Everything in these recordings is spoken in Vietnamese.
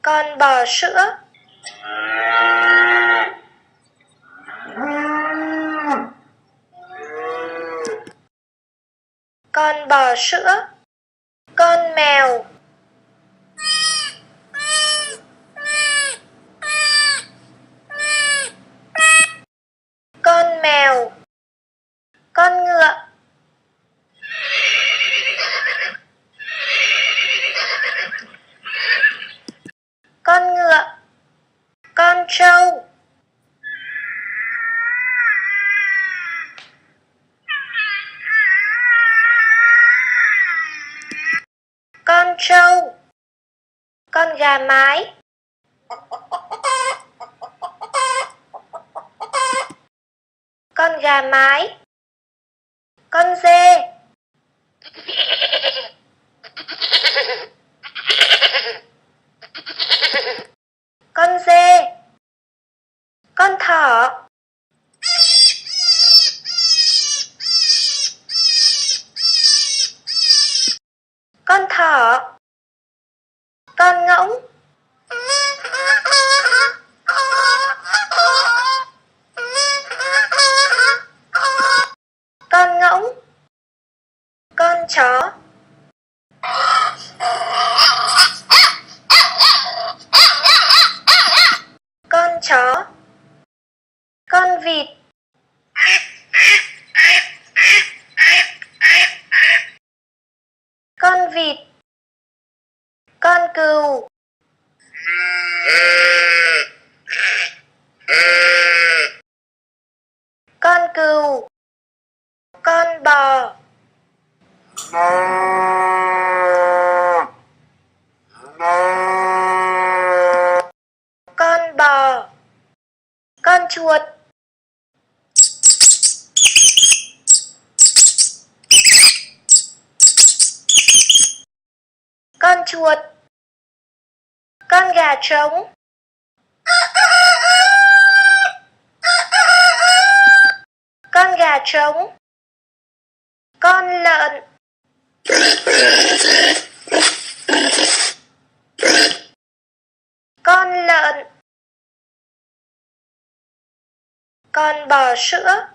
Con bò sữa. Con bò sữa. Con mèo. Con mèo. Con ngựa. Con ngựa. Con trâu. Con trâu. Con gà mái. Con gà mái. Con dê. Con dê. Con thỏ. Con thỏ. Con ngỗng. Con ngỗng. Con chó. Con chó. Con vịt. Con vịt. Con cừu. Con cừu. Con bò. Con bò. Con chuột. Con chuột. Con gà trống. Con gà trống. Con lợn. Con lợn. Con bò sữa.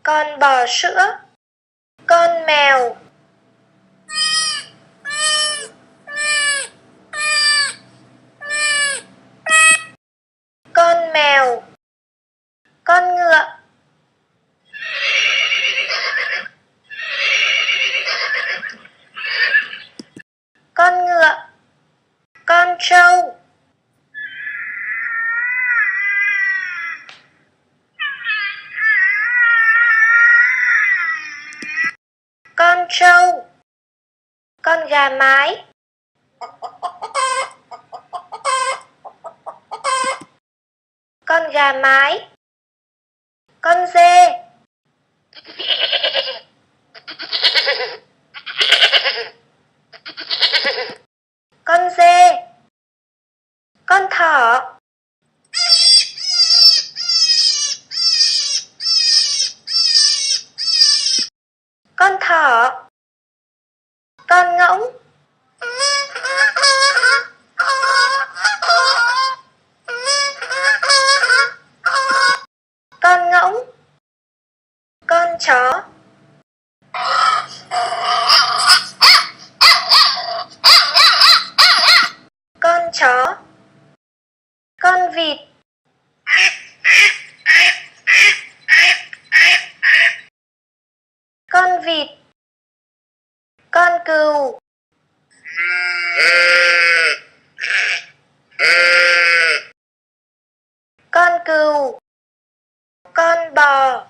Con bò sữa. Con mèo. Con mèo. Con ngựa. Con ngựa. Con trâu. Con trâu. Con gà mái. Con gà mái. Con dê. Con dê. Con thỏ. Con thỏ. Con ngỗng. Con ngỗng. Con chó. Con chó. Con vịt. Con vịt. Con cừu. Con cừu. Con bò.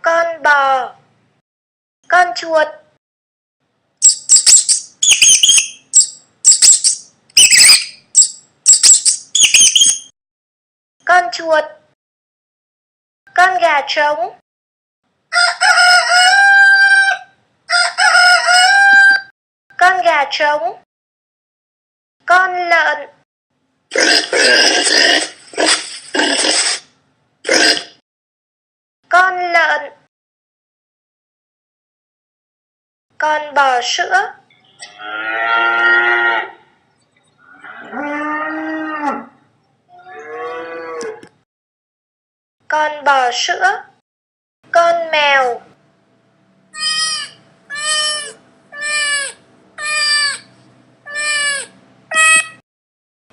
Con bò. Con chuột. Con chuột. Con gà trống. Con gà trống. Con lợn. Con bò sữa. Con bò sữa. Con mèo.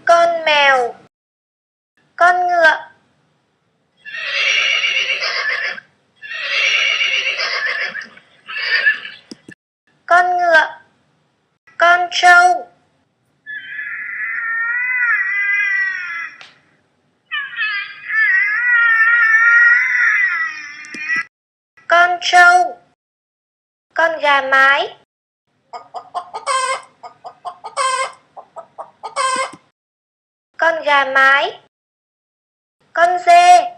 Con mèo. Con ngựa. Con ngựa. Con trâu. Con trâu. Con gà mái. Con gà mái. Con dê.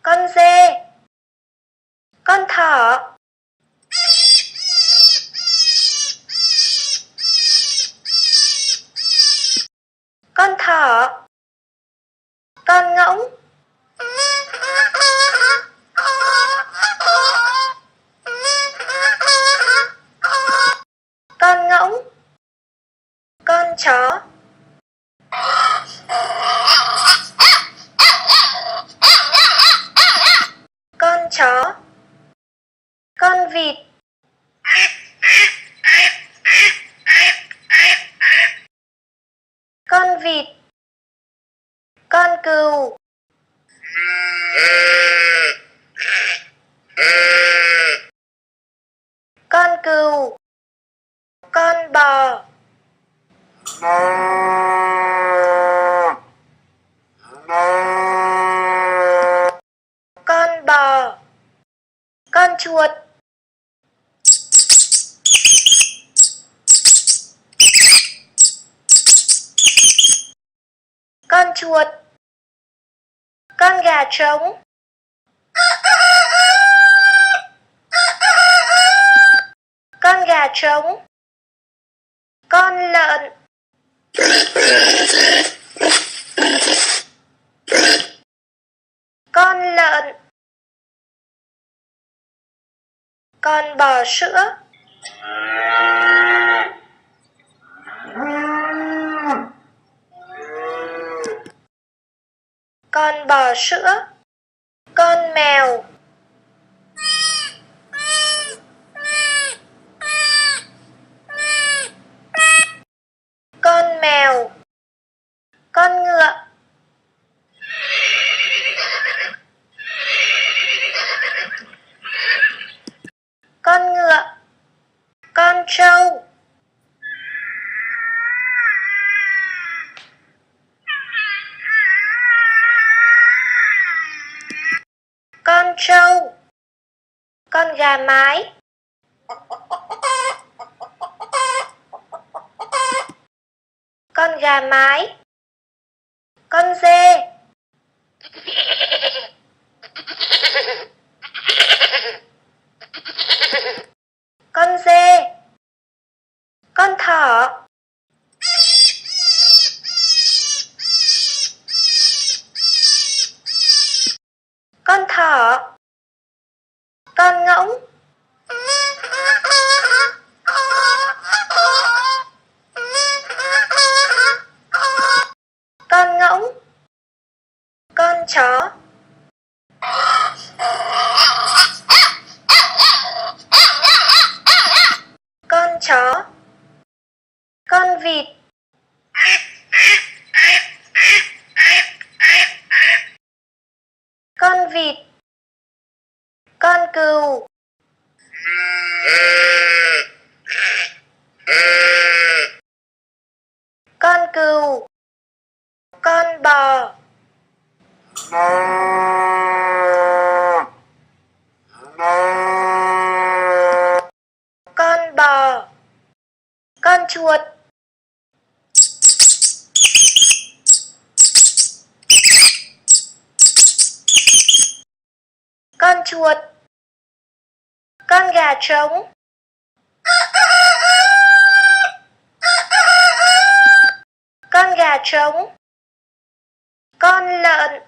Con dê. Con thỏ. Con thỏ. Con ngỗng. Con ngỗng. Con chó. Con chó. Con vịt. Con vịt. Con cừu. Con cừu. Con bò. Con bò. Con chuột. Con chuột. Con gà trống. Con gà trống. Con lợn. Con lợn. Con bò sữa. Con bò sữa. Con mèo. Con mèo. Con ngựa. Con ngựa. Con trâu. Con trâu. Con gà mái. Con gà mái. Con dê. Con dê. Con thỏ. Con thỏ. Con ngỗng. Con ngỗng. Con chó. Con chó. Con vịt. Con vịt. Con cừu. Con cừu. Con bò. Con bò. Con chuột. Con chuột. Con gà trống. Con gà trống. Con lợn.